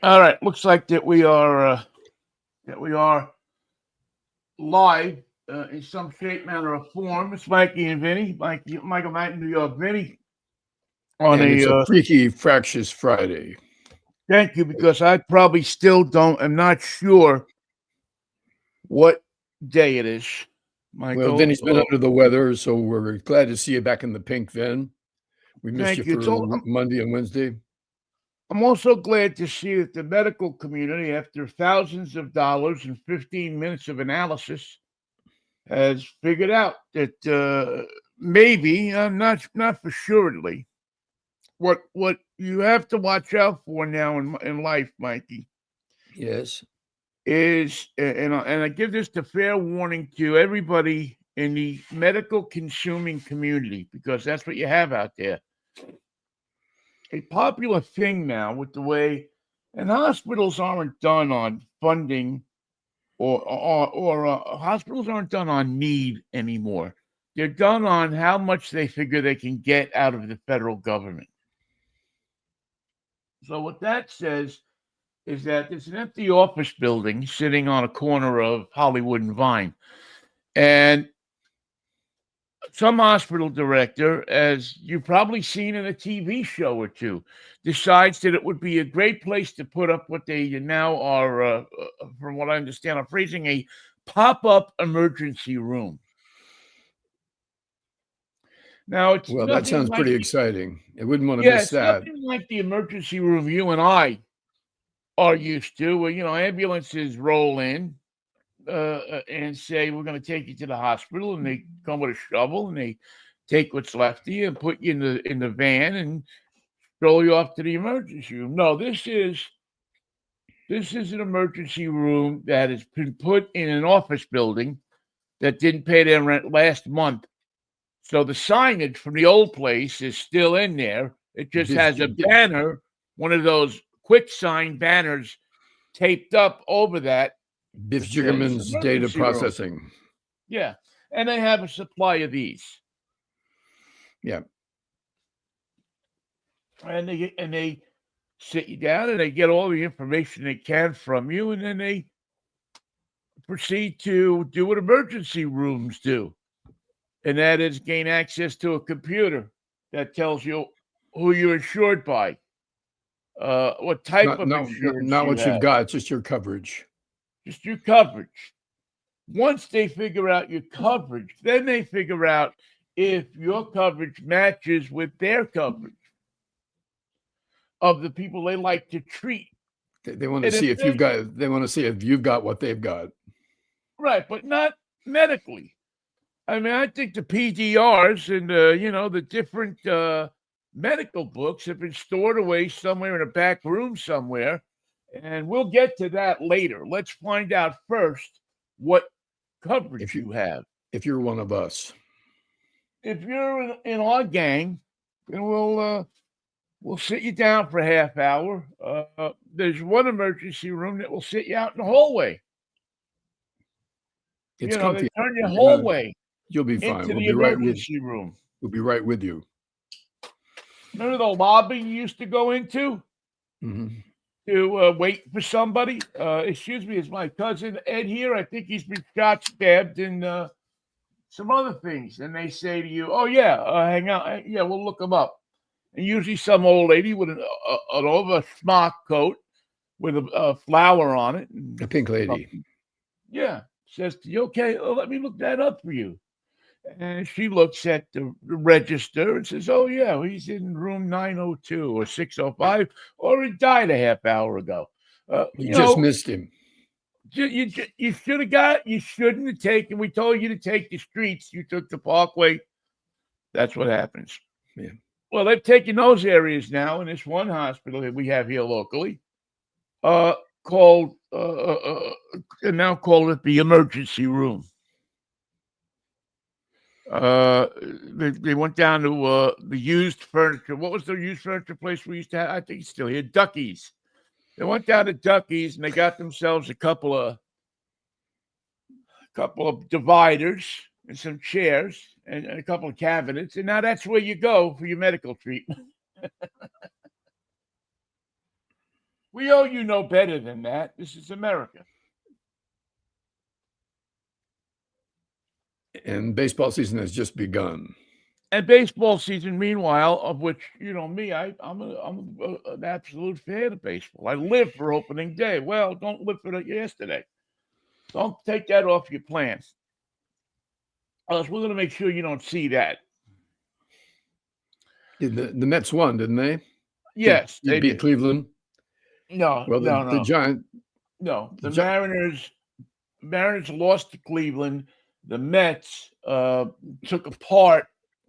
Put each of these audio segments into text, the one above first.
All right, looks like that we are live in some shape, manner, or form. It's Mikey and Vinnie, Michael Knight in New York. Vinnie on And a it's a Freaky Fractious Friday. thank you because I probably still don't. I'm not sure what day it is, Well, Michael. Vinny's been under the weather, so we're glad to see you back in the pink, Vin. We missed you Thank you. for Monday and Wednesday. I'm also glad to see that the medical community, after thousands of dollars and 15 minutes of analysis, has figured out that maybe, not for suredly, what you have to watch out for now in life, Mikey, Yes. is and I give this the fair warning to everybody in the medical consuming community because that's what you have out there. A popular thing now with the way and hospitals aren't done on funding or hospitals aren't done on need anymore. They're done on how much they figure they can get out of the federal government. So what that says is that there's an empty office building sitting on a corner of Hollywood and Vine. And some hospital director, as you've probably seen in a TV show or two, decides that it would be a great place to put up what they now are, from what I understand, are phrasing a pop up emergency room. Now, it's Well, that nothing sounds like, pretty exciting. I wouldn't want to yeah, miss it's that. nothing like the emergency room you and I are used to, where, ambulances roll in and say, we're going to take you to the hospital. And they come with a shovel and they take what's left of you and put you in the van and stroll you off to the emergency room. No, this is an emergency room that has been put in an office building that didn't pay their rent last month. So the signage from the old place is still in there. It just has a banner, one of those quick sign banners taped up over that. Biff That says Jiggerman's data emergency room. processing. Yeah. And they have a supply of these. Yeah. And they sit you down and they get all the information they can from you, and then they proceed to do what emergency rooms do. And that is gain access to a computer that tells you who you're insured by, what type of insurance Not you what you've have, got, just your coverage. just your coverage. Once they figure out your coverage, then they figure out if your coverage matches with their coverage of the people they like to treat. They want to see if you've got. They want to see if you've got what they've got. Right, but not medically. I mean, I think the PDRs and the different medical books have been stored away somewhere in a back room somewhere, and we'll get to that later. Let's find out first what coverage you have. If you're one of us, if you're in our gang, then we'll sit you down for a half hour. There's one emergency room that will sit you out in the hallway. It's They comfy. turn your hallway. You'll be fine. Into We'll the be right with emergency room. We'll be right with you. Remember the lobby you used to go into to wait for somebody? Excuse me, is my cousin Ed here? I think he's been shot, stabbed, and some other things. And they say to you, "Oh yeah, hang out. Yeah, we'll look him up." And usually some old lady with an over smock coat with a flower on it. A pink lady. Yeah. Says to you, "Okay, let me look that up for you." And she looks at the register and says, "Oh, yeah, he's in room 902 or 605, or he died a half hour ago." You just missed him. You shouldn't have taken, we told you to take the streets. You took the parkway. That's what happens. Yeah. Well, they've taken those areas now in this one hospital that we have here locally, called, and now call it the emergency room. They went down to the used furniture. What was the used furniture place we used to have? I think it's still here, Ducky's. They went down to Ducky's and they got themselves a couple of dividers and some chairs and a couple of cabinets, and now that's where you go for your medical treatment. We owe you no better than that. This is America. And baseball season has just begun. And baseball season, meanwhile, of which, me, I'm an absolute fan of baseball. I live for opening day. Well, don't live for it yesterday. Don't take that off your plans. Else we're going to make sure you don't see that. The Mets won, didn't they? Yes, they they beat did. Cleveland. No, Well, no. the Giant. No, the Mariners lost to Cleveland. The Mets took apart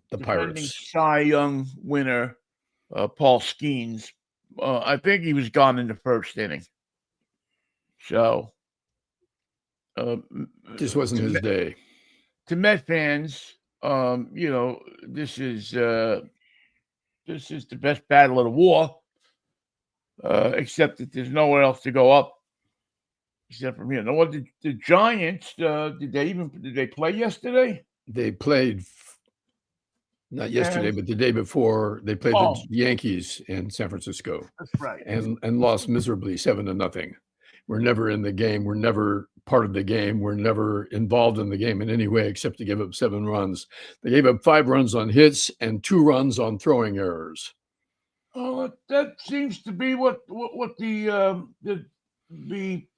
The defending Pirates. Cy Young winner Paul Skeens. I think he was gone in the first inning. So Just wasn't his day. To Met fans, this is the best battle of the war. Except that there's nowhere else to go up except from here. Now, what did the Giants? Did they play yesterday? They played not yesterday, but the day before. They played the Yankees in San Francisco. That's right, and lost miserably 7-0. We're never in the game. We're never part of the game. We're never involved in the game in any way except to give up 7 runs. They gave up 5 runs on hits and 2 runs on throwing errors. Well, that seems to be what the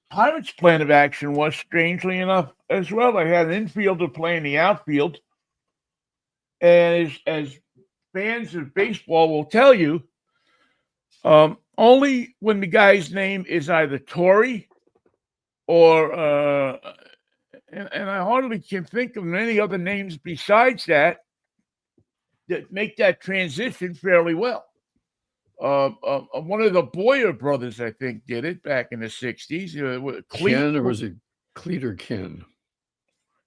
Pirates' plan of action was, strangely enough, as well. They had an infielder playing the outfield. And as fans of baseball will tell you, only when the guy's name is either Tory or and I hardly can think of any other names besides that make that transition fairly well. One of the Boyer brothers, I think, did it back in the 60s. Ken, or was it Cleet or Ken?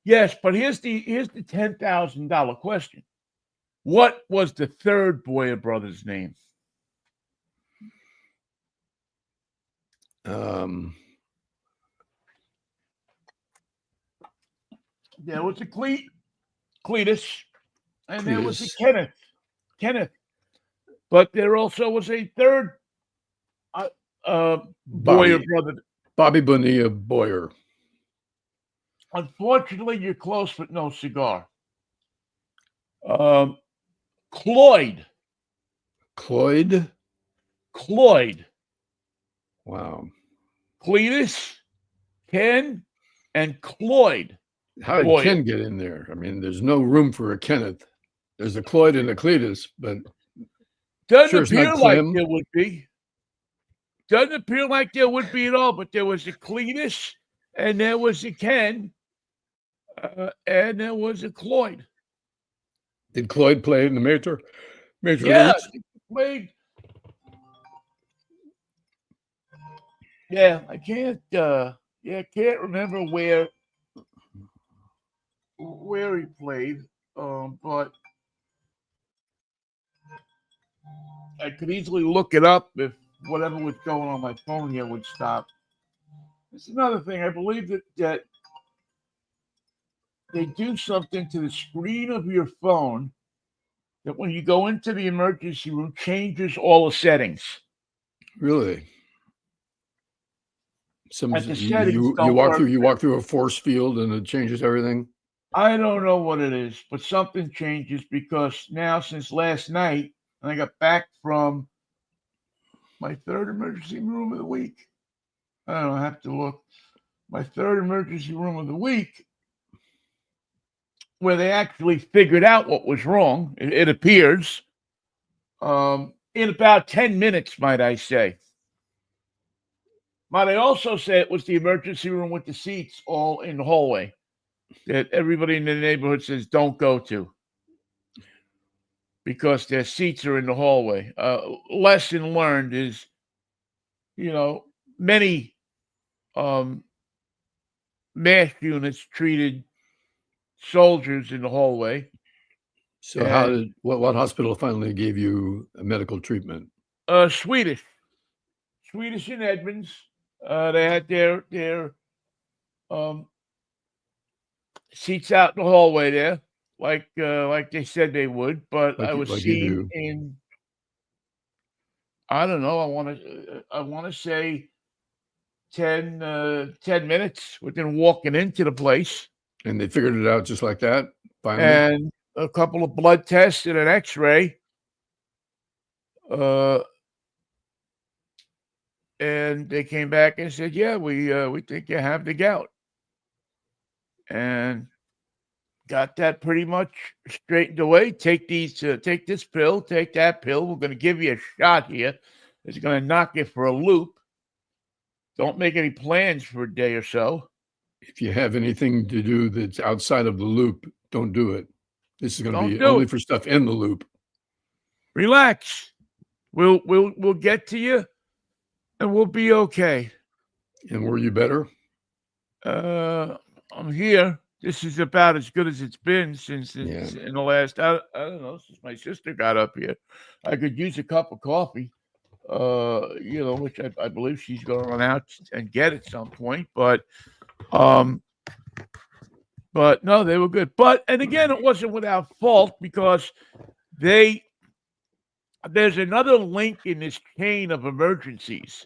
Yes, but here's the $10,000 question. What was the third Boyer brother's name? There was a Cletus, and there was a Kenneth. But there also was a third Boyer brother. Bobby Bonilla Boyer. Unfortunately, you're close, but no cigar. Cloyd. Cloyd. Wow. Cletus, Ken, and Cloyd. How did Boyer. Ken get in there? I mean, there's no room for a Kenneth. There's a Cloyd and a Cletus, but doesn't appear like there would be. Doesn't appear like there would be at all, but there was a Cletus, and there was a Ken, and there was a Cloyd. Did Cloyd play in the major leagues? He played. Yeah, I can't remember where he played, but I could easily look it up if whatever was going on my phone here would stop. It's another thing. I believe that they do something to the screen of your phone that when you go into the emergency room changes all the settings. Really? You walk through a force field and it changes everything? I don't know what it is, but something changes because now since last night, and I got back from my third emergency room of the week. I don't know, I have to look. My third emergency room of the week, where they actually figured out what was wrong, it appears, in about 10 minutes, might I say. Might I also say it was the emergency room with the seats all in the hallway that everybody in the neighborhood says don't go to because their seats are in the hallway. Lesson learned is, many MASH units treated soldiers in the hallway. So what hospital finally gave you a medical treatment? Swedish in Edmonds. They had their seats out in the hallway there, like they said they would. But I was seen I don't know. I want to say 10 minutes within walking into the place, And they figured it out just like that, finally? and a couple of blood tests and an X-ray. And they came back and said, "Yeah, we think you have the gout," and got that pretty much straightened away. Take this pill, take that pill. We're going to give you a shot here. It's going to knock you for a loop. Don't make any plans for a day or so. If you have anything to do that's outside of the loop, don't do it. This is going to Don't be do only it. for stuff in the loop. Relax. We'll get to you, and we'll be okay. And were you better? I'm here. This is about as good as it's been since Yeah. in the last I don't know, since my sister got up here. I could use a cup of coffee, which I believe she's going to run out and get at some point. But no, they were good. But and again, it wasn't without fault because there's another link in this chain of emergencies.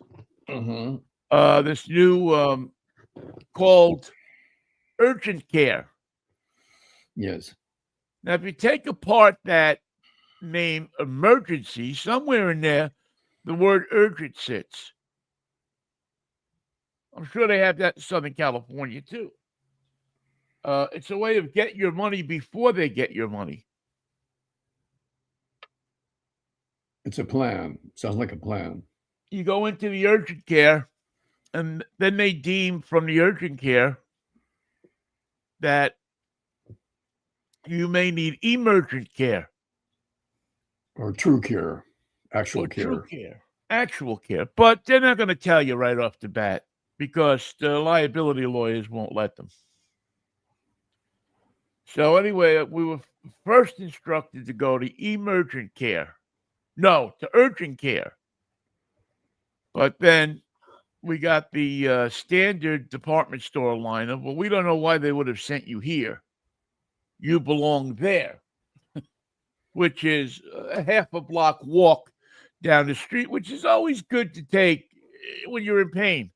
Mm-hmm. This new called urgent care. Yes. Now, if you take apart that name emergency, somewhere in there, the word urgent sits. I'm sure they have that in Southern California too. It's a way of getting your money before they get your money. It's a plan. Sounds like a plan. You go into the urgent care, and then they deem from the urgent care that you may need emergent care. Or true care. Actual care. True care. Actual care. But they're not going to tell you right off the bat because the liability lawyers won't let them. So anyway, we were first instructed to go to emergent care. No, to urgent care. But then we got the standard department store line of, well, we don't know why they would have sent you here. You belong there, which is a half a block walk down the street, which is always good to take when you're in pain.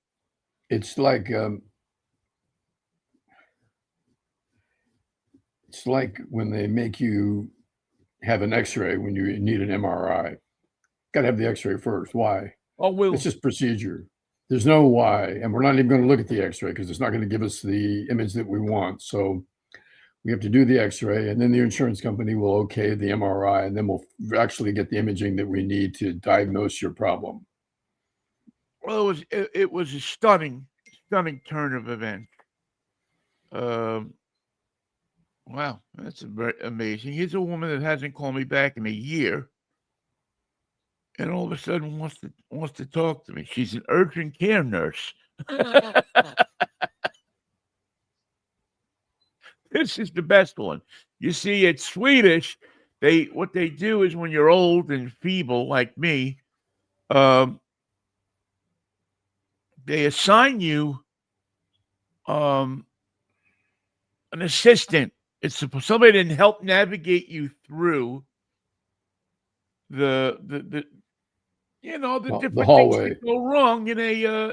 It's like when they make you have an X-ray when you need an MRI. Got to have the X-ray first. Why? Oh, it's just procedure. There's no why, and we're not even going to look at the X-ray because it's not going to give us the image that we want. So we have to do the X-ray, and then the insurance company will okay the MRI, and then we'll actually get the imaging that we need to diagnose your problem. Well, it was a stunning turn of events. Wow, that's very amazing. Here's a woman that hasn't called me back in a year, and all of a sudden wants to talk to me. She's an urgent care nurse. This is the best one. You see, it's Swedish. What they do is when you're old and feeble like me, they assign you an assistant. It's somebody to help navigate you through the different hallway. things that go wrong in a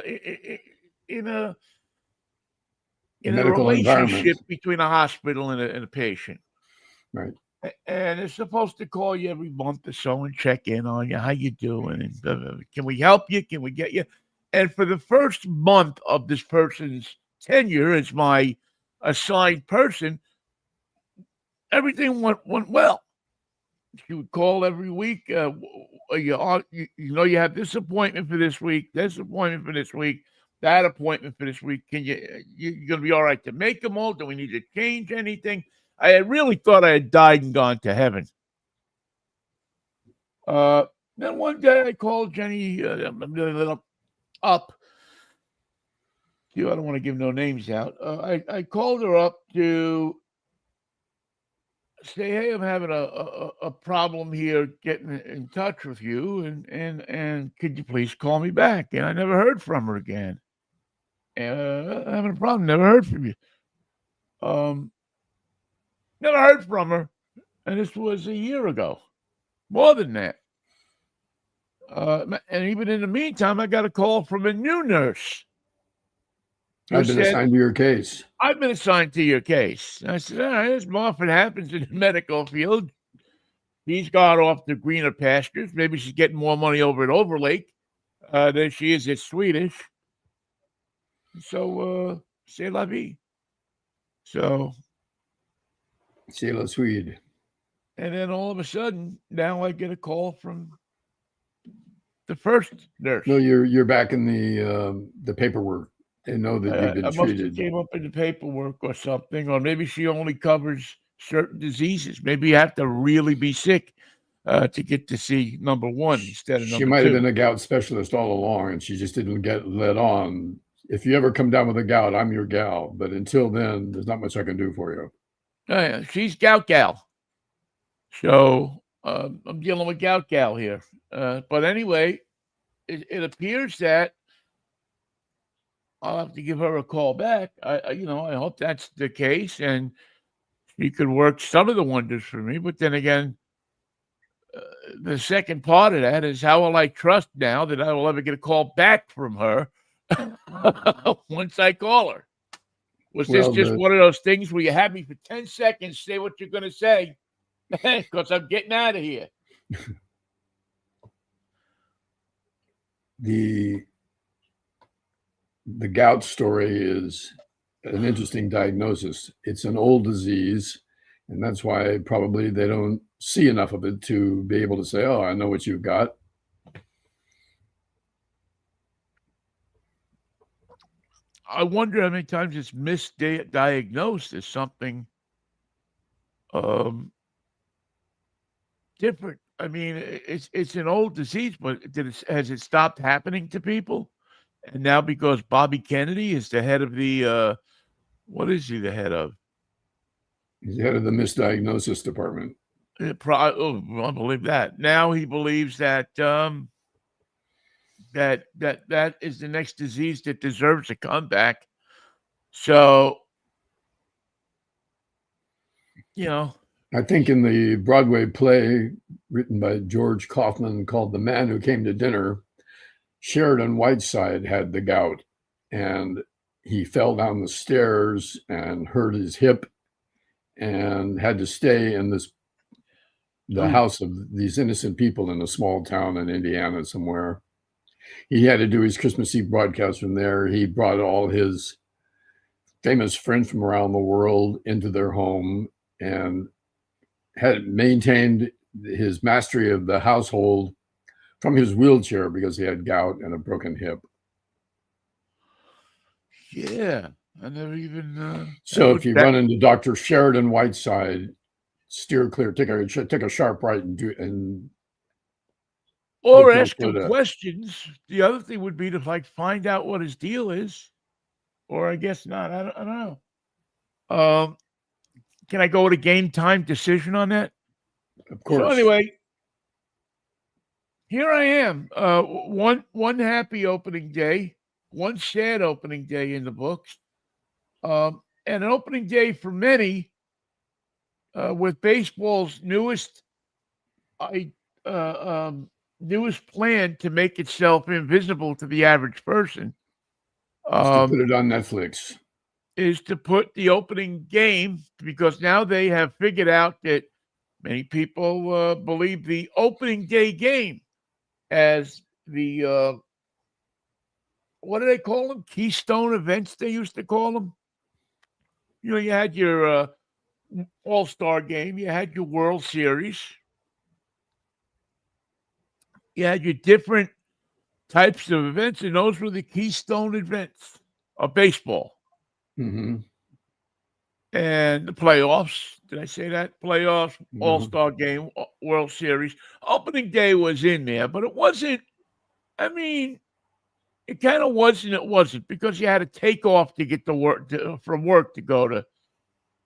relationship between a hospital and a patient. Right. And they're supposed to call you every month or so and check in on you. How you doing? And can we help you? Can we get you? And for the first month of this person's tenure as my assigned person, everything went well. She would call every week. You have this appointment for this week, this appointment for this week, that appointment for this week. Can you're going to be all right to make them all? Do we need to change anything? I had really thought I had died and gone to heaven. Then one day I called Jenny up. I don't want to give no names out. I called her up to say, hey, I'm having a problem here getting in touch with you, and could you please call me back? And I never heard from her again. I'm having a problem. Never heard from you. Never heard from her, and this was a year ago, more than that. And even in the meantime, I got a call from a new nurse who I've been said, assigned to your case. I've been assigned to your case. I said, all right, as often happens in the medical field, he's got off to greener pastures. Maybe she's getting more money over at Overlake than she is at Swedish. So, c'est la vie. So, C'est la Swede. and then all of a sudden, now I get a call from the first nurse. No, you're back in the paperwork. They know that you've been I must have treated. came up in the paperwork or something, or maybe she only covers certain diseases. Maybe you have to really be sick to get to see number one instead of She number might two. have been a gout specialist all along, and she just didn't get let on. If you ever come down with a gout, I'm your gal. But until then, there's not much I can do for you. She's gout gal. So I'm dealing with gout gal here. But anyway, it appears that I'll have to give her a call back. I hope that's the case, and she could work some of the wonders for me. But then again, the second part of that is how will I trust now that I will ever get a call back from her once I call her? Was this just one of those things where you have me for 10 seconds, say what you're going to say, because I'm getting out of here? The gout story is an interesting diagnosis. It's an old disease, and that's why probably they don't see enough of it to be able to say, oh, I know what you've got. I wonder how many times it's misdiagnosed as something different. I mean, it's an old disease, but has it stopped happening to people? And now because Bobby Kennedy is the head of the what is he the head of? He's the head of the misdiagnosis department. I believe that. Now he believes that that is the next disease that deserves a comeback. So, I think in the Broadway play written by George Kaufman called The Man Who Came to Dinner, Sheridan Whiteside had the gout, and he fell down the stairs and hurt his hip and had to stay in the house of these innocent people in a small town in Indiana somewhere. He had to do his Christmas Eve broadcast from there. He brought all his famous friends from around the world into their home and had maintained his mastery of the household from his wheelchair because he had gout and a broken hip. Yeah, I never even. So if you run into Dr. Sheridan Whiteside, steer clear, take a sharp right and or ask him questions. The other thing would be to find out what his deal is, or I guess not. I don't know. Can I go with a game time decision on that? Of course. So anyway, here I am. One happy opening day, one sad opening day in the books, and an opening day for many with baseball's newest plan to make itself invisible to the average person. To put it on Netflix. Is to put the opening game, because now they have figured out that many people believe the opening day game as the what do they call them? Keystone events, they used to call them. You had your All-Star game, you had your World Series, you had your different types of events, and those were the keystone events of baseball. Mm-hmm. And the playoffs. Did I say that? Playoffs, All-Star game, World Series. Opening day was in there, but it wasn't. I mean, it kind of was and it wasn't, because you had to take off to get to work from work to go to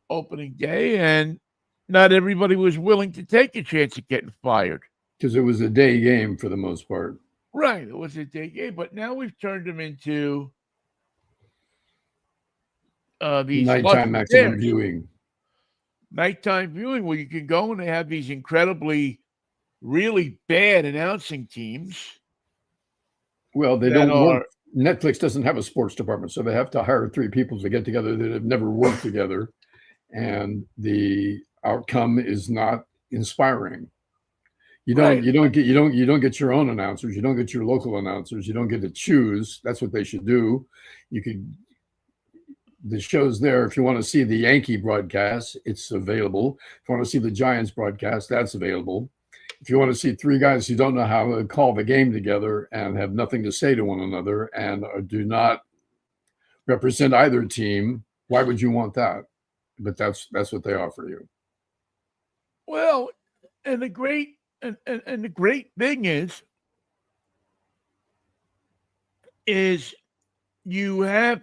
opening day, and not everybody was willing to take a chance of getting fired. Because it was a day game for the most part. Right, it was a day game, but now we've turned them into these nighttime maximum viewing. Nighttime viewing, where you can go and they have these incredibly really bad announcing teams. Well, they that don't work. are Netflix doesn't have a sports department, so they have to hire 3 people to get together that have never worked together, and the outcome is not inspiring. You right. don't get your own announcers. You don't get your local announcers. You don't get to choose. That's what they should do. You could the show's there. If you want to see the Yankee broadcast, it's available. If you want to see the Giants broadcast, that's available. If you want to see 3 guys who don't know how to call the game together and have nothing to say to one another and do not represent either team, why would you want that? But that's what they offer you. Well, and the great and the great thing is you have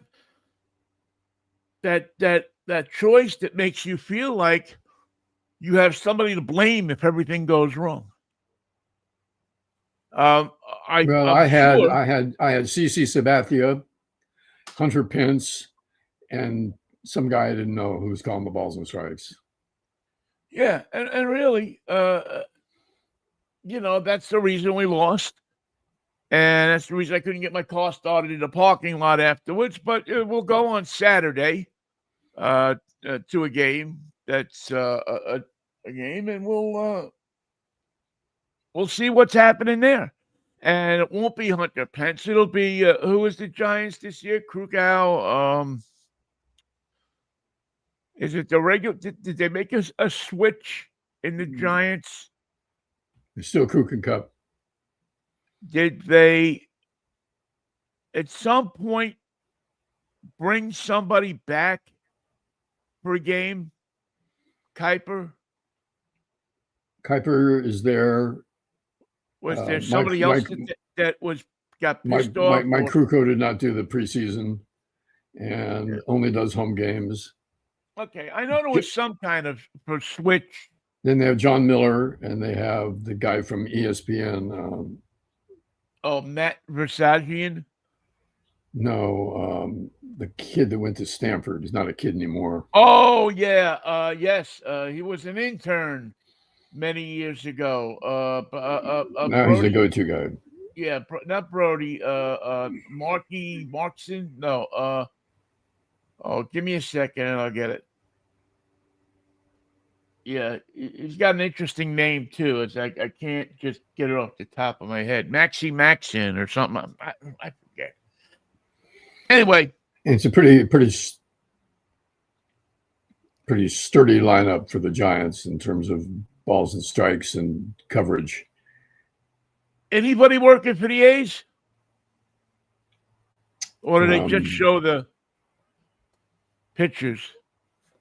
that choice that makes you feel like you have somebody to blame if everything goes wrong. Um, Well, I'm sure. I had CC Sabathia, Hunter Pence, and some guy I didn't know who was calling the balls and strikes. Yeah, and really, that's the reason we lost. And that's the reason I couldn't get my car started in the parking lot afterwards. But we'll go on Saturday to a game that's a game, and we'll see what's happening there. And it won't be Hunter Pence. It'll be who is the Giants this year? Krukow. Is it the regular? Did they make a switch in the Giants? It's still Kruk and Cup. Did they at some point bring somebody back for a game? Kuiper is there. Was there somebody else that got pissed off? Mike Krukow did not do the preseason and only does home games. Okay, I know there was some kind of switch. Then they have John Miller, and they have the guy from ESPN. Matt Versagian? No, the kid that went to Stanford. He's not a kid anymore. Oh, yeah. Yes, he was an intern many years ago. Now he's a go-to guy. Yeah, not Brody. Marky Markson. No. Give me a second and I'll get it. Yeah, he's got an interesting name too. It's like I can't just get it off the top of my head. Maxie Maxon or something. I forget. Anyway, it's a pretty sturdy lineup for the Giants in terms of balls and strikes and coverage. Anybody working for the A's? Or do they just show the pictures?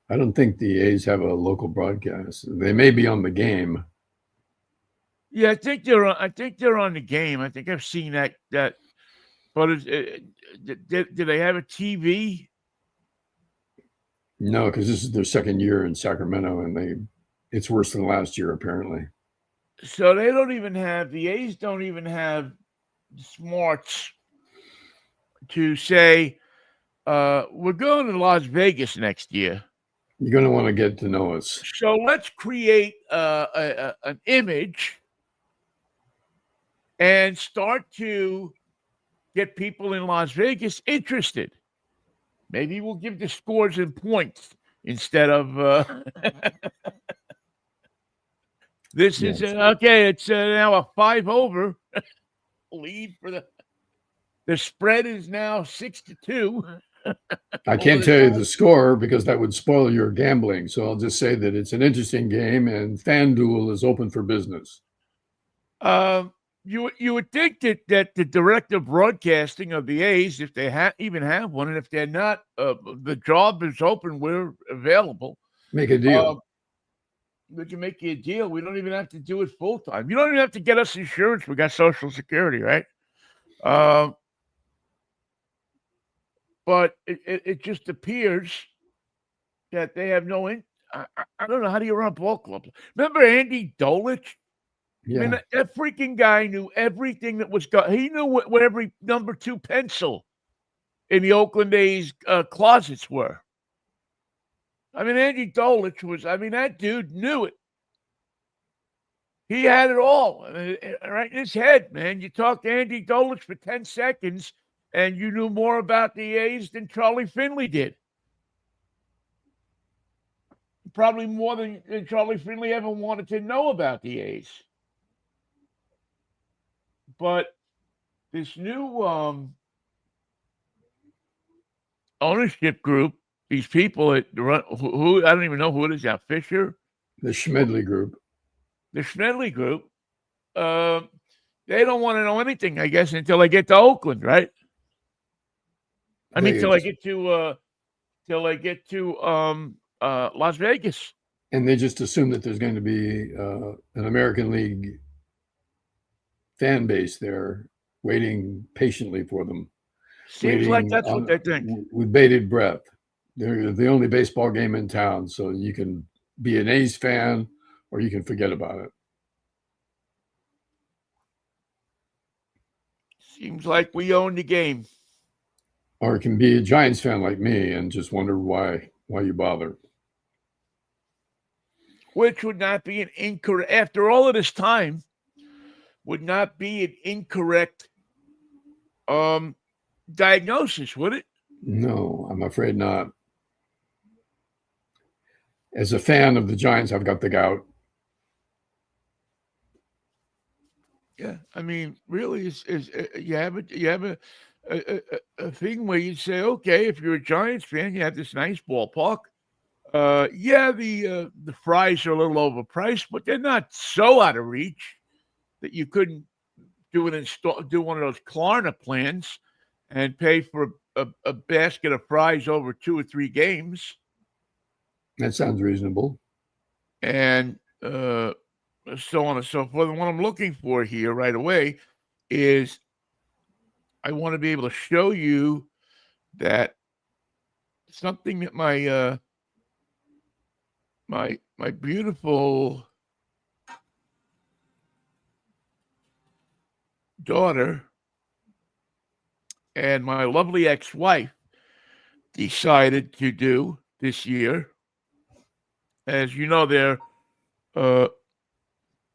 I don't think the A's have a local broadcast. They may be on the game. Yeah, I think they're on the game. I think I've seen that. But do they have a TV? No, because this is their second year in Sacramento, and it's worse than last year apparently. So they don't even have the A's. Don't even have smarts to say we're going to Las Vegas next year. You're going to want to get to know us. So let's create an image and start to get people in Las Vegas interested. Maybe we'll give the scores and points instead of this is okay. It's now a 5-over lead for the spread is now 6-2. I can't tell you the score because that would spoil your gambling. So I'll just say that it's an interesting game and FanDuel is open for business. You would think that the director of broadcasting of the A's, if they even have one, and if they're not, the job is open. We're available. Make a deal. Would you make you a deal? We don't even have to do it full time. You don't even have to get us insurance. We got Social Security, right? But it just appears that they have no. I don't know, how do you run a ball club? Remember Andy Dolich? Yeah. I mean, that freaking guy knew everything that was going. He knew what every number 2 pencil in the Oakland A's closets were. I mean, Andy Dolich was. I mean, that dude knew it. He had it all right in his head, man. You talked to Andy Dolich for 10 seconds, and you knew more about the A's than Charlie Finley did. Probably more than Charlie Finley ever wanted to know about the A's. But this new ownership group, these people that run, who I don't even know who it is now, Fisher? The Schmedley Group. The Schmedley Group. They don't want to know anything, I guess, until they get to Oakland, right? I mean, till I get to Las Vegas. And they just assume that there's going to be an American League fan base there waiting patiently for them. Seems like that's what they think. With bated breath. They're the only baseball game in town, so you can be an A's fan or you can forget about it. Seems like we own the game. Or it can be a Giants fan like me and just wonder why you bother. Which would not be an incorrect, after all of this time, would not be an incorrect diagnosis, would it? No, I'm afraid not. As a fan of the Giants, I've got the gout. Yeah, I mean, really, is you have a thing where you say, okay, if you're a Giants fan, you have this nice ballpark. Yeah, the fries are a little overpriced, but they're not so out of reach that you couldn't do one of those Klarna plans and pay for a basket of fries over 2 or 3 games. That sounds reasonable. And so on and so forth. And what I'm looking for here right away is I want to be able to show you that something that my my beautiful daughter and my lovely ex-wife decided to do this year. As you know, they're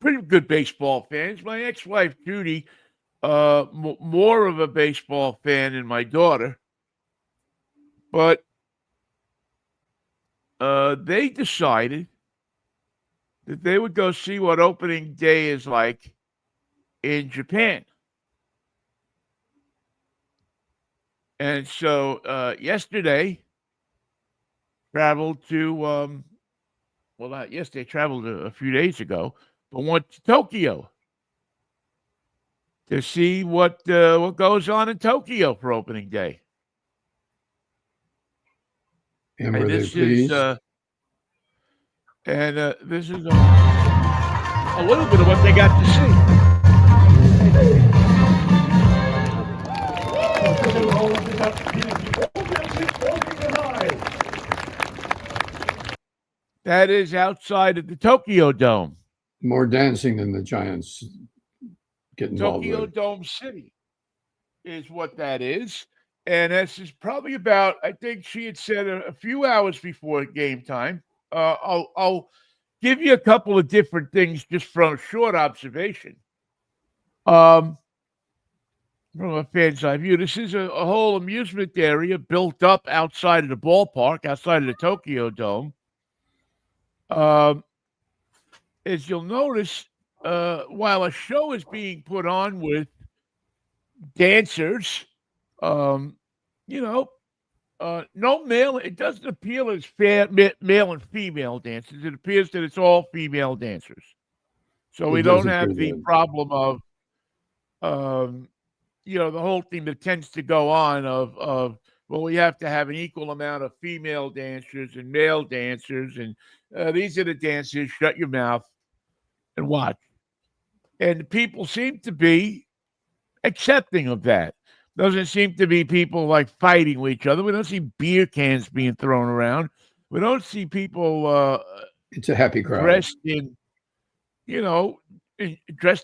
pretty good baseball fans. My ex-wife, Judy, more of a baseball fan than my daughter. But they decided that they would go see what opening day is like in Japan. And so yesterday, traveled to, not yesterday, traveled a few days ago, but went to Tokyo to see what goes on in Tokyo for opening day. And were they pleased? This is a little bit of what they got to see. That is outside of the Tokyo Dome. More dancing than the Giants get involved Tokyo with. Dome City is what that is. And this is probably about, I think she had said a few hours before game time. I'll give you a couple of different things just from a short observation. From a fan's eye view, this is a whole amusement area built up outside of the ballpark, outside of the Tokyo Dome. As you'll notice, while a show is being put on with dancers, no male. It doesn't appear as male and female dancers. It appears that it's all female dancers. So we don't have the problem of, the whole thing that tends to go on of well, we have to have an equal amount of female dancers and male dancers, and these are the dancers. Shut your mouth and watch. And people seem to be accepting of that. Doesn't seem to be people like fighting with each other. We don't see beer cans being thrown around. We don't see people. It's a happy crowd. Dressed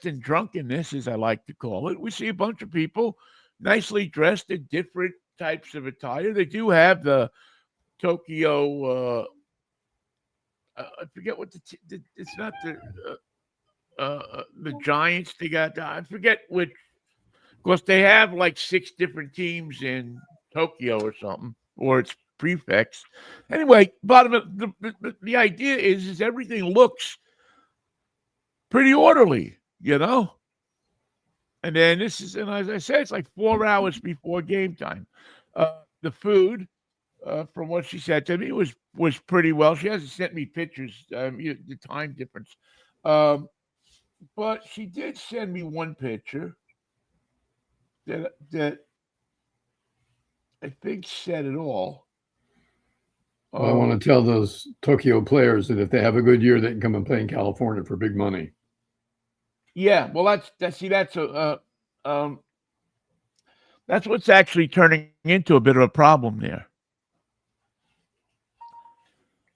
in drunkenness, as I like to call it. We see a bunch of people nicely dressed in different types of attire. They do have the Tokyo. I forget what it's not the. the Giants. They got I forget which. Of course, they have like 6 different teams in Tokyo or something, or it's prefects. Anyway, bottom of the idea is everything looks pretty orderly, you know. And then and as I said, it's like 4 hours before game time. The food, from what she said to me, was pretty well. She hasn't sent me pictures, the time difference. But she did send me one picture that I think said it all. Well, I want to tell those Tokyo players that if they have a good year, they can come and play in California for big money. Yeah, well, that's what's actually turning into a bit of a problem there.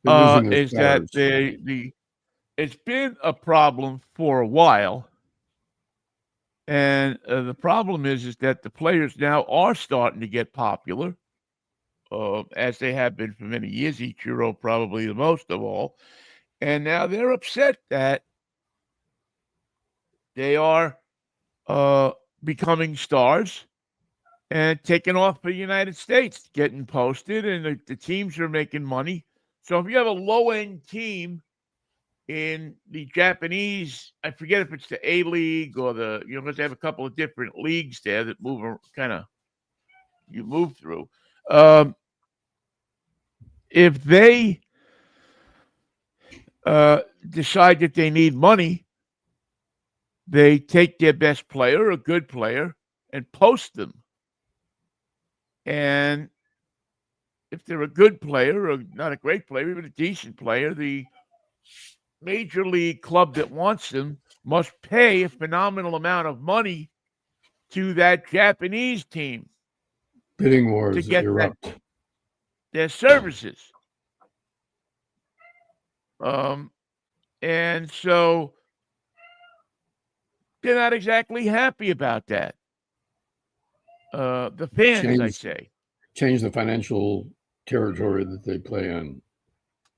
Is that it's been a problem for a while, and the problem is that the players now are starting to get popular, as they have been for many years. Ichiro probably the most of all, and now they're upset that they are becoming stars and taking off for the United States, getting posted, and the teams are making money. So if you have a low-end team in the Japanese, I forget if it's the A League or because they have a couple of different leagues there that you move through. If they decide that they need money, they take their best player, a good player, and post them. And if they're a good player, or not a great player, even a decent player, the major league club that wants them must pay a phenomenal amount of money to that Japanese team. Bidding wars to get erupt. Their services. And so they're not exactly happy about that. The fans, I say. Change the financial territory that they play in.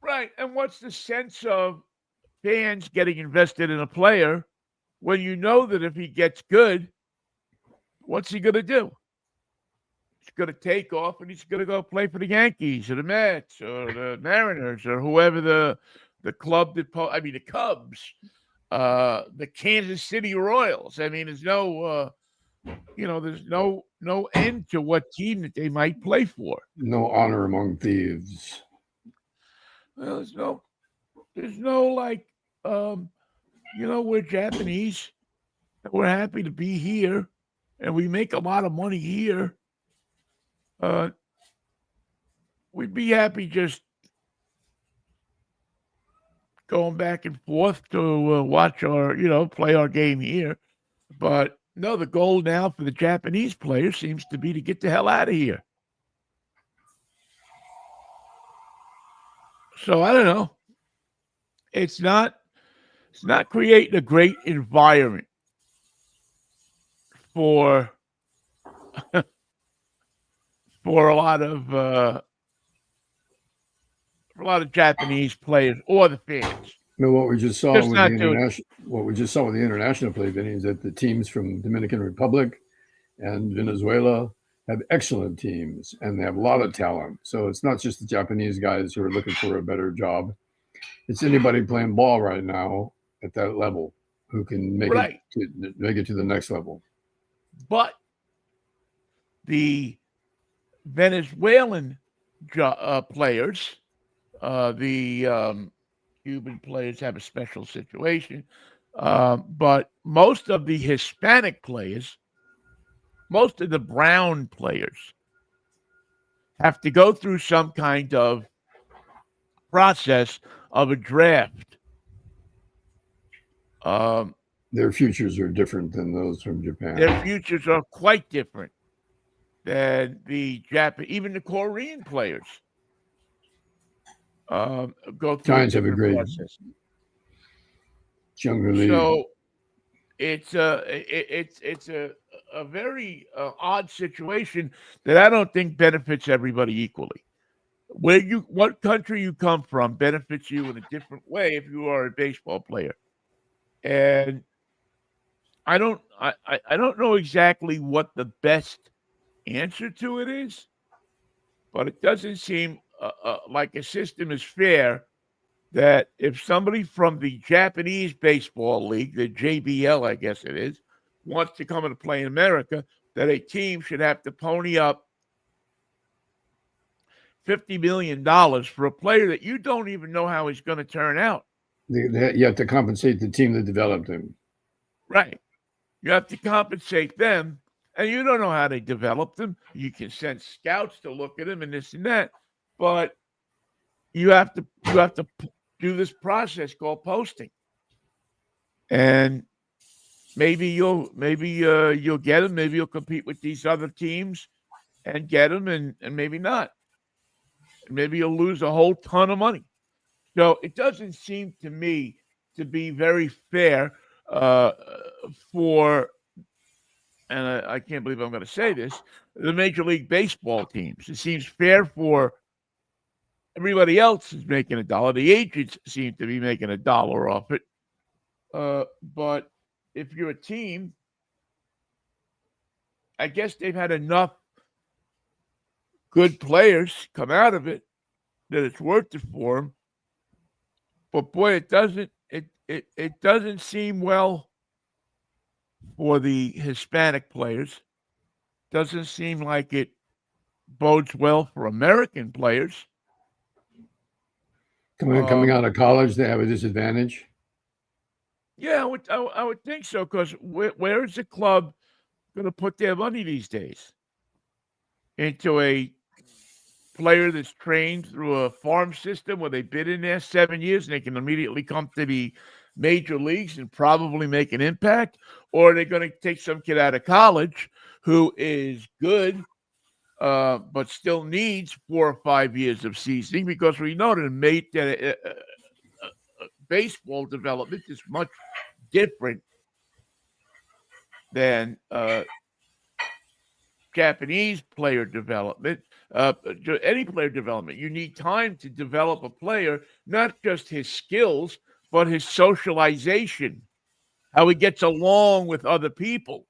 Right. And what's the sense of fans getting invested in a player when you know that if he gets good, what's he going to do? He's going to take off and he's going to go play for the Yankees or the Mets or the Mariners or whoever the club that the Cubs, the Kansas City Royals. I mean, there's there's no end to what team that they might play for. No honor among thieves. Well, there's no like, we're Japanese and we're happy to be here and we make a lot of money here. We'd be happy just going back and forth to watch our, play our game here. But no, the goal now for the Japanese players seems to be to get the hell out of here. So I don't know. It's not creating a great environment for for a lot of Japanese players or the fans. What we just saw with the international play, Vinnie, is that the teams from Dominican Republic and Venezuela have excellent teams and they have a lot of talent. So it's not just the Japanese guys who are looking for a better job. It's anybody playing ball right now at that level who can make it to the next level. But the Venezuelan players, the Cuban players have a special situation. But most of the Hispanic players, most of the brown players have to go through some kind of process of a draft. Their futures are different than those from Japan. Their futures are quite different than the Japan, even the Korean players. Go through Giants have a great process. Younger league. So it's a very odd situation that I don't think benefits everybody equally. What country you come from benefits you in a different way if you are a baseball player. And I don't know exactly what the best answer to it is, but it doesn't seem like a system is fair that if somebody from the Japanese Baseball League, the JBL, I guess it is, wants to come and play in America, that a team should have to pony up $50 million for a player that you don't even know how he's going to turn out. You have to compensate the team that developed him. Right. You have to compensate them, and you don't know how they developed them. You can send scouts to look at them and this and that, but you have to do this process called posting. And maybe you'll get them. Maybe you'll compete with these other teams and get them, and maybe not. And maybe you'll lose a whole ton of money. So it doesn't seem to me to be very fair uh, for, and I can't believe I'm going to say this, the Major League Baseball teams. It seems fair for everybody else is making a dollar. The agents seem to be making a dollar off it. But if you're a team, I guess they've had enough good players come out of it that it's worth it for them. But boy, it doesn't seem well for the Hispanic players. Doesn't seem like it bodes well for American players. Coming out of college, they have a disadvantage. Yeah, I would think so, because where is the club going to put their money these days? Into a player that's trained through a farm system where they've been in there 7 years and they can immediately come to the major leagues and probably make an impact? Or are they going to take some kid out of college who is good, but still needs 4 or 5 years of seasoning? Because we know that baseball development is much different than Japanese player development, any player development. You need time to develop a player, not just his skills, but his socialization, how he gets along with other people,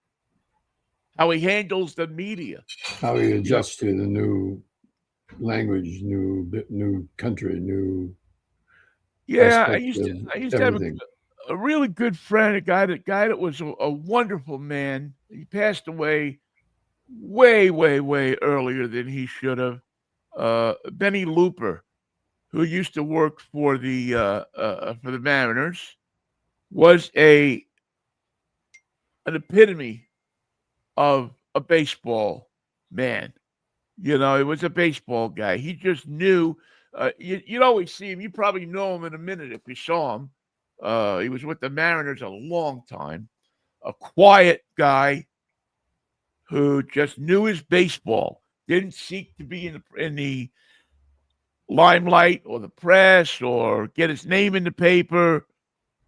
how he handles the media, how he adjusts to the new language, new country, new. Yeah, I used to have everything. a really good friend, a guy that was a wonderful man. He passed away way, way, way earlier than he should have. Benny Looper, who used to work for the Mariners, was an epitome of a baseball man. You know, he was a baseball guy. He just knew. You'd always see him. You probably know him in a minute if you saw him. He was with the Mariners a long time. A quiet guy who just knew his baseball. Didn't seek to be in the limelight or the press or get his name in the paper.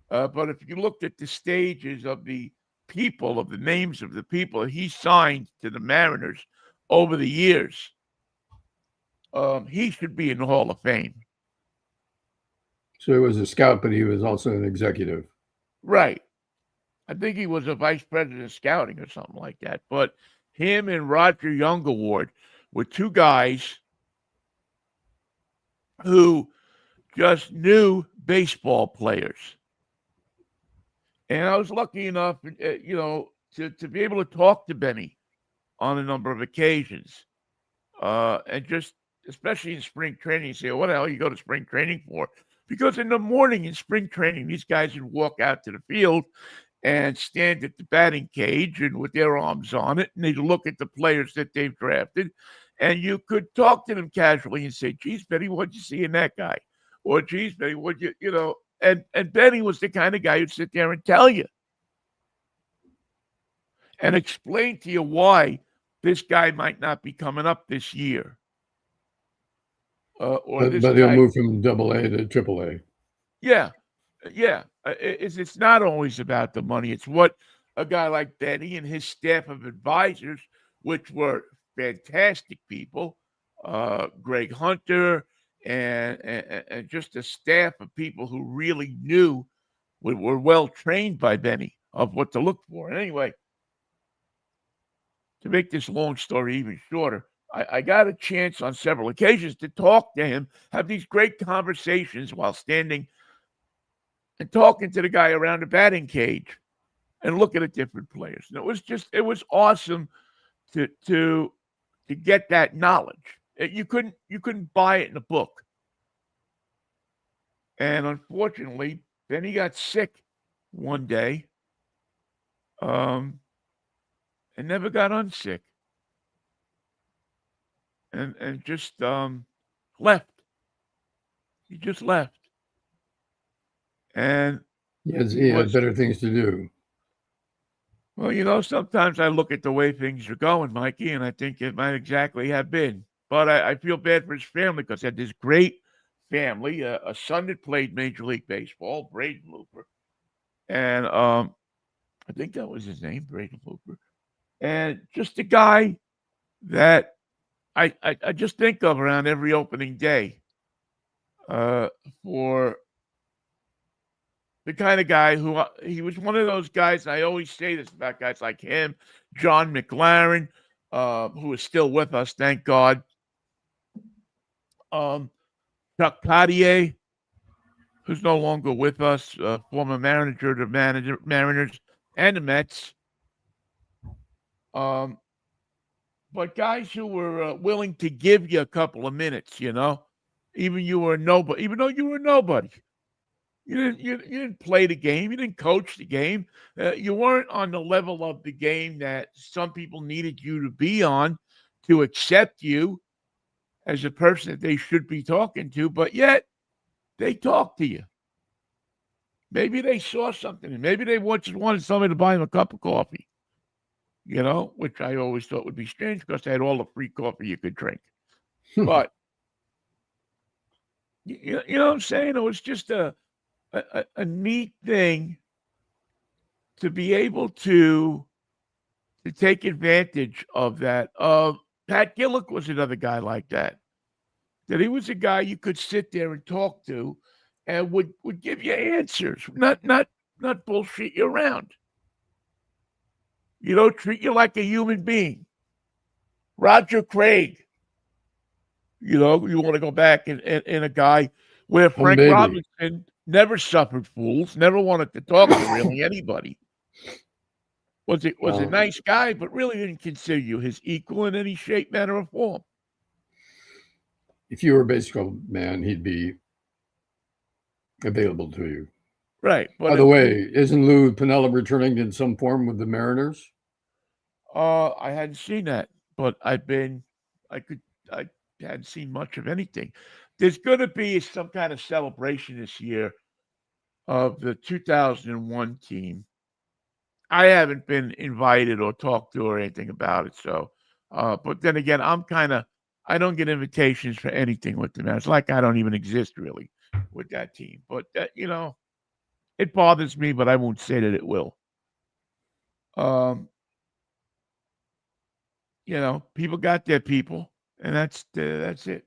But if you looked at the stages of the people, of the names of the people he signed to the Mariners over the years, he should be in the Hall of Fame. So he was a scout, but he was also an executive. Right. I think he was a vice president of scouting or something like that. But him and Roger Young Award were two guys who just knew baseball players. And I was lucky enough, to be able to talk to Benny on a number of occasions. And just, especially in spring training, you say, what the hell you go to spring training for? Because in the morning in spring training, these guys would walk out to the field and stand at the batting cage and with their arms on it, and they'd look at the players that they've drafted. And you could talk to them casually and say, geez, Benny, what'd you see in that guy? Or, geez, Benny, and Benny was the kind of guy who'd sit there and tell you and explain to you why this guy might not be coming up this year. But he'll move from AA to AAA. Yeah. It's not always about the money. It's what a guy like Benny and his staff of advisors, which were fantastic people, Greg Hunter, and just a staff of people who really knew were well trained by Vinnie of what to look for. And anyway, to make this long story even shorter, I got a chance on several occasions to talk to him, have these great conversations while standing and talking to the guy around the batting cage and looking at different players. And it was awesome to get that knowledge. You couldn't buy it in a book. And unfortunately, then he got sick one day, and never got unsick, and just left. He just left, and Yes, he had better things to do. Well, sometimes I look at the way things are going, Mikey, and I think it might exactly have been. But I feel bad for his family because he had this great family, a son that played Major League Baseball, Braden Looper. And I think that was his name, Braden Looper. And just a guy that I just think of around every opening day for the kind of guy who he was one of those guys. I always say this about guys like him, John McLaren, who is still with us, thank God. Chuck Cartier, who's no longer with us, former manager of the Mariners and the Mets. But guys who were willing to give you a couple of minutes, even though you were nobody. You didn't play the game. You didn't coach the game. You weren't on the level of the game that some people needed you to be on to accept you as a person that they should be talking to, but yet they talk to you. Maybe they saw something, and maybe they just wanted somebody to buy them a cup of coffee, which I always thought would be strange because they had all the free coffee you could drink. But, you know what I'm saying? It was just a neat thing to be able to take advantage of that. Pat Gillick was another guy like that. That he was a guy you could sit there and talk to, and would give you answers, not bullshit you around. Treat you like a human being. Roger Craig. You want to go back in a guy where Frank Robinson never suffered fools, never wanted to talk to really anybody. Was a nice guy, but really didn't consider you his equal in any shape, manner, or form. If you were a baseball man, he'd be available to you. Right. But by the way, isn't Lou Piniella returning in some form with the Mariners? I hadn't seen that, but I hadn't seen much of anything. There's going to be some kind of celebration this year of the 2001 team. I haven't been invited or talked to or anything about it. So, but then again, I don't get invitations for anything with them. It's like I don't even exist really with that team. But it bothers me, but I won't say that it will. People got their people, and that's it.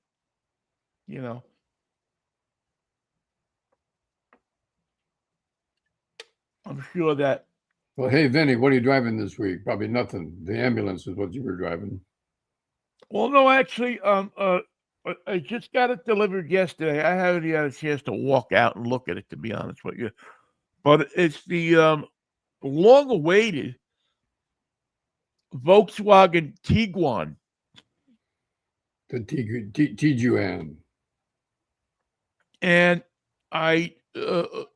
I'm sure that. Well, hey, Vinnie, what are you driving this week? Probably nothing. The ambulance is what you were driving. Well, no, actually, I just got it delivered yesterday. I haven't had a chance to walk out and look at it, to be honest with you. But it's the long-awaited Volkswagen Tiguan. The Tiguan. And I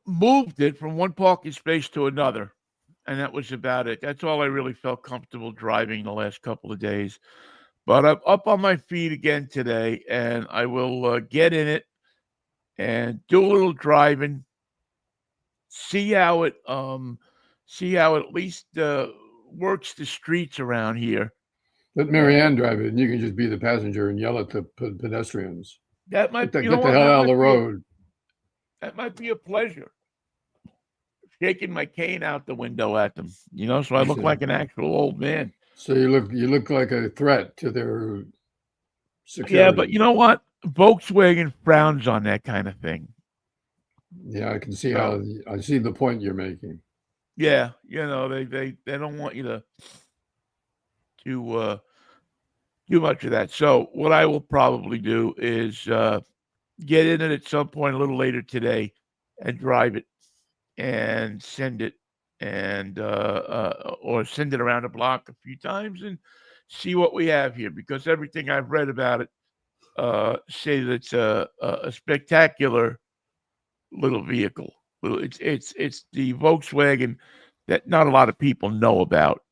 moved it from one parking space to another, and that was about it. That's all I really felt comfortable driving the last couple of days. But I'm up on my feet again today, and I will get in it and do a little driving, see how it at least works the streets around here. Let Marianne drive it, and you can just be the passenger and yell at the pedestrians. That might get the hell out of the road. That might be a pleasure. Shaking my cane out the window at them, so I look like an actual old man. So you look like a threat to their security. Yeah, but you know what? Volkswagen frowns on that kind of thing. Yeah, I can see So, I see the point you're making. yeah, they don't want you to do much of that. So what I will probably do is get in it at some point a little later today and drive it and send it and or send it around the block a few times and see what we have here, because everything I've read about it say that it's a spectacular little vehicle. It's the Volkswagen that not a lot of people know about,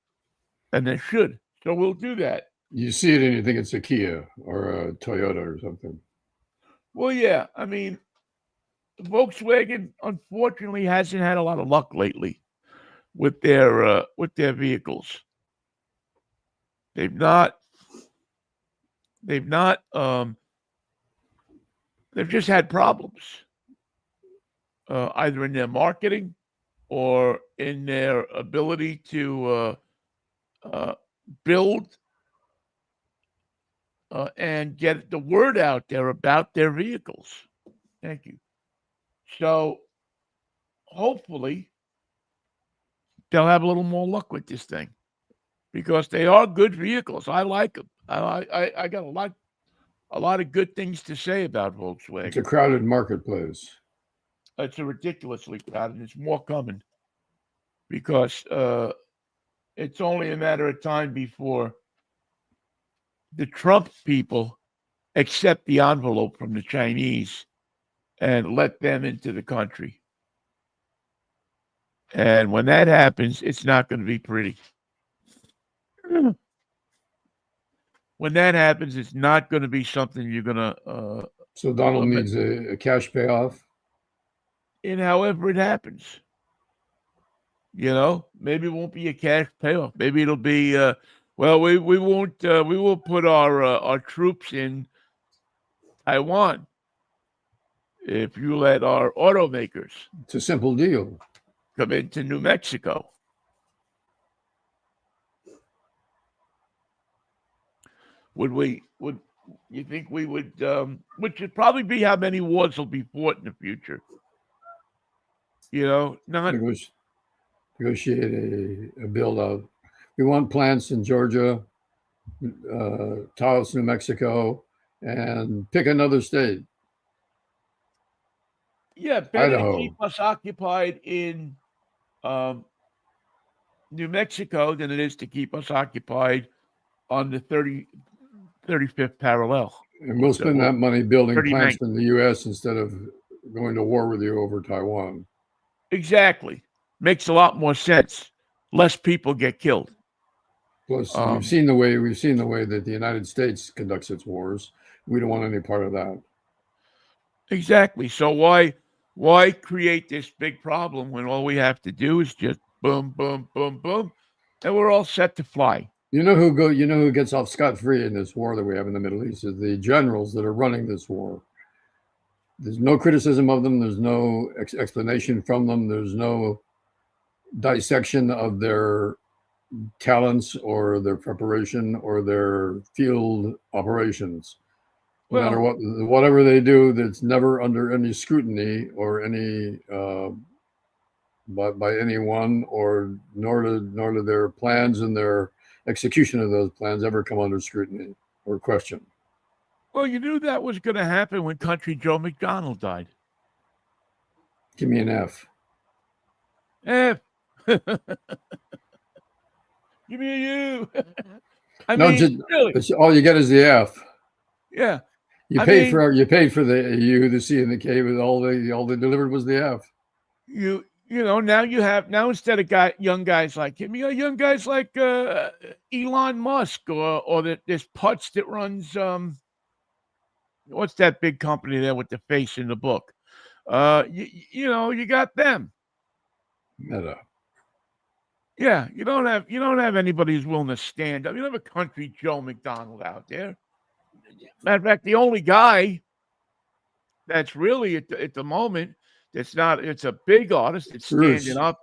and they should. So we'll do that. You see it and you think it's a Kia or a Toyota or something. Well, yeah. I mean, Volkswagen unfortunately hasn't had a lot of luck lately with their vehicles. They've not they've not they've just had problems either in their marketing or in their ability to uh, build and get the word out there about their vehicles. Thank you. So hopefully they'll have a little more luck with this thing, because they are good vehicles. I like them. I got a lot of good things to say about It's a Volkswagen. crowded marketplace. It's a ridiculously crowded. There's more coming, because it's only a matter of time before the Trump people accept the envelope from the Chinese and let them into the country. And when that happens, it's not going to be pretty. When that happens, it's not going to be something you're going to, So Donald needs a cash payoff. in however it happens. Maybe it won't be a cash payoff. Maybe it'll be, well, we won't, we will put our troops in Taiwan if you let our automakers It's a simple deal. come into New Mexico. Would you think we would, which should probably be how many wars will be fought in the future? Not Negotiate a build out. We want plants in Georgia, Taos, New Mexico, and pick another state. yeah, better to keep Idaho. us occupied in um, New Mexico than it is to keep us occupied on the 35th parallel And we'll spend or that money building plants 39th. in the U.S. instead of going to war with you over Taiwan. Exactly. Makes a lot more sense. Less people get killed. Plus, we've Um, seen the way that the United States conducts its wars. We don't want any part of that. exactly. So why create this big problem when all we have to do is just boom, boom, boom, boom, and we're all set to fly? You know who gets off scot free in this war that we have in the Middle East is the generals that are running this war. There's no criticism of them. There's no explanation from them. There's no dissection of their talents or their preparation or their field operations. No matter Well, whatever they do, that's never under any scrutiny or any by anyone, or nor do their plans and their execution of those plans ever come under scrutiny or question. well, you knew that was going to happen when Country Joe McDonald died. Give me an F. Eh. Give me a U. I No, mean, just really. all you get is the F. Yeah. You I paid mean, for the U, the C, and the K, but all they delivered was the F. now instead of young guys like him, you got young guys like Elon Musk or this putz that runs what's that big company there with the face in the book? You got them. Meta. Yeah, you don't have anybody who's willing to stand up. You don't have a Country Joe McDonald out there. Matter of fact, the only guy that's really at the moment that's not it's a big artist that's standing Bruce. up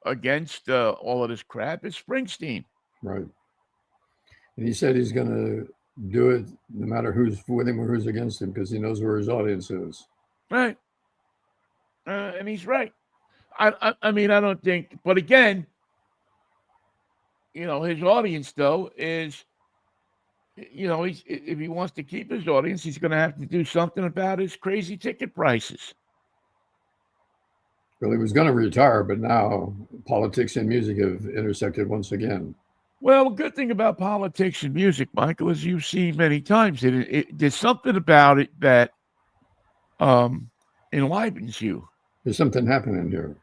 against all of this crap is Springsteen. Right. And he said he's going to do it no matter who's with him or who's against him because he knows where his audience is. Right. And he's right. I mean, I don't think, but again, his audience though is, if he wants to keep his audience, he's going to have to do something about his crazy ticket prices. Well, he was going to retire, but now politics and music have intersected once again. Well, a good thing about politics and music, Michael, as you've seen many times, there's something about it that enlivens you. There's something happening here.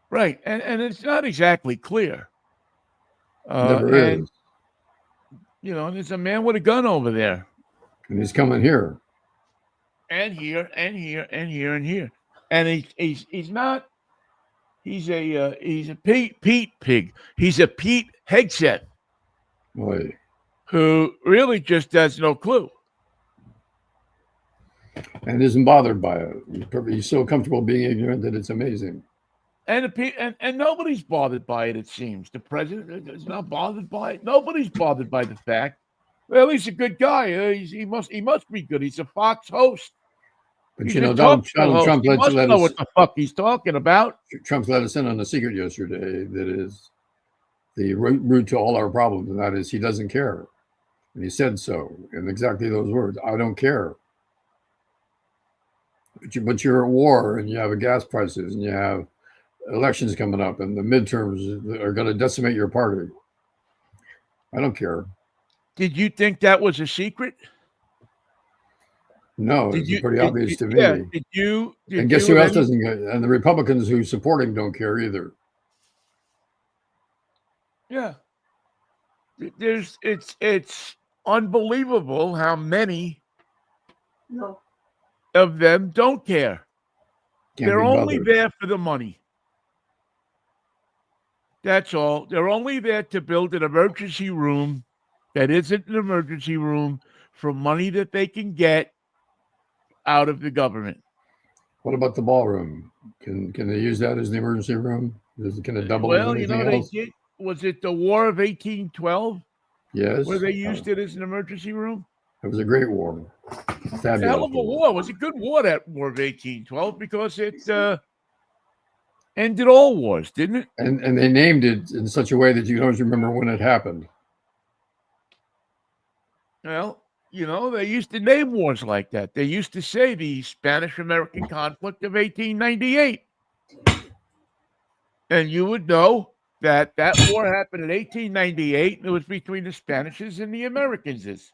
Right. And it's not exactly clear. Never is. There's a man with a gun over there. And he's coming here. And here, and here, and here, and here. And he's not, he's a Pete pig. He's a Pete Hegseth. Boy. Who really just has no clue. And isn't bothered by it. He's so comfortable being ignorant that it's amazing. And nobody's bothered by it, it seems. The president is not bothered by it. Nobody's bothered by the fact. Well, he's a good guy. He must be good. He's a Fox host. But he's Donald Trump he must know what the fuck he's talking about. Trump let us in on a secret yesterday that is the root to all our problems, and that is he doesn't care. And he said so in exactly those words. I don't care. But you're at war, and you have gas prices, and you have elections coming up, and the midterms are going to decimate your party. I don't care. Did you think that was a secret? No, it's pretty obvious to me. Yeah. Did you? And guess who else doesn't get? And the Republicans who support him don't care either. Yeah. It's unbelievable how many of them don't care. They're only there for the money. That's all. They're only there to build an emergency room that isn't an emergency room for money that they can get out of the government. What about the ballroom? Can they use that as the emergency room? Can it double as anything else? They did. Was it the War of 1812? Yes. Where they used it as an emergency room? It was a great war. A hell of a war. It was a good war, that War of 1812, because it ended all wars, didn't it? And they named it in such a way that you can always remember when it happened. Well, they used to name wars like that. They used to say the Spanish-American conflict of 1898. And you would know that war happened in 1898, and it was between the Spanishes and the Americans.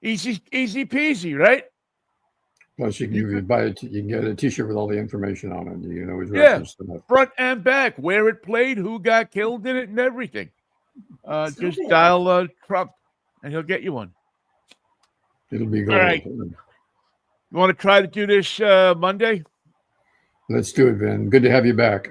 Easy peasy, right? Plus, you can get a T-shirt with all the information on it. You can always reference to that. Front and back, where it played, who got killed in it, and everything. Just dial Trump, and he'll get you one. It'll be good. All right. You want to try to do this Monday? Let's do it, Vin. Good to have you back.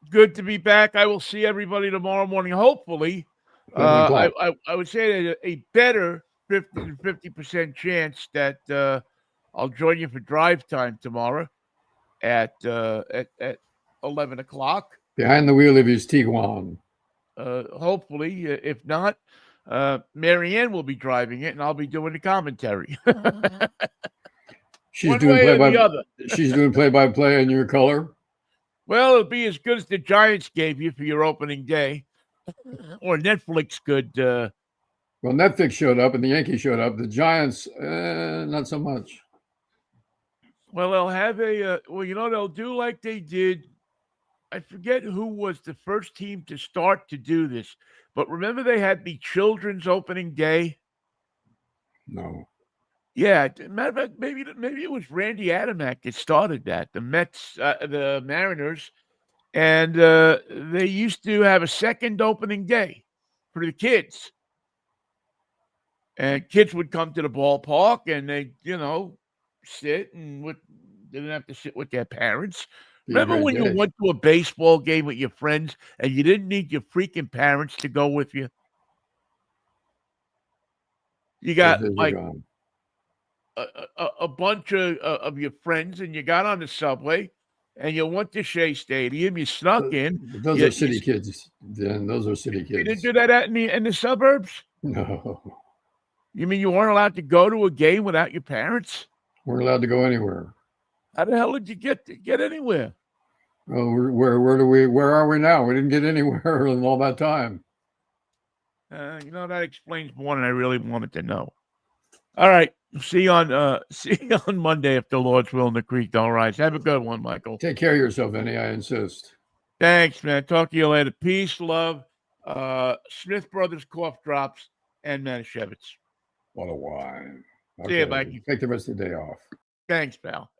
Good to be back. I will see everybody tomorrow morning. Hopefully, I would say a better 50% chance that I'll join you for drive time tomorrow at 11 o'clock. Behind the wheel of his Tiguan. Hopefully, if not, Marianne will be driving it, and I'll be doing the commentary. She's doing play-by-play in your color. Well, it'll be as good as the Giants gave you for your opening day, or Netflix could. Well, Netflix showed up, and the Yankees showed up. The Giants, not so much. Well, they'll have they'll do like they did. I forget who was the first team to start to do this, but remember they had the children's opening day? No. Yeah, matter of fact, maybe it was Randy Adamak that started that. The Mets, the Mariners, and they used to have a second opening day for the kids. And kids would come to the ballpark, and they, sit and they didn't have to sit with their parents. Remember when you went to a baseball game with your friends and you didn't need your freaking parents to go with you? You got like a bunch of your friends, and you got on the subway, and you went to Shea Stadium. You snuck in. Those are city kids. Then those are city kids. You didn't do that in the suburbs? No. You mean you weren't allowed to go to a game without your parents? Weren't allowed to go anywhere. How the hell did you get anywhere? Well, where are we now? We didn't get anywhere in all that time. That explains more than I really wanted to know. All right. See you on Monday if the Lord's will and the creek don't rise. Have a good one, Michael. Take care of yourself, Vinnie. I insist. Thanks, man. Talk to you later. Peace, love. Smith Brothers cough drops and Manischewitz. What a wine. Okay. See you, Mikey. Take the rest of the day off. Thanks, pal.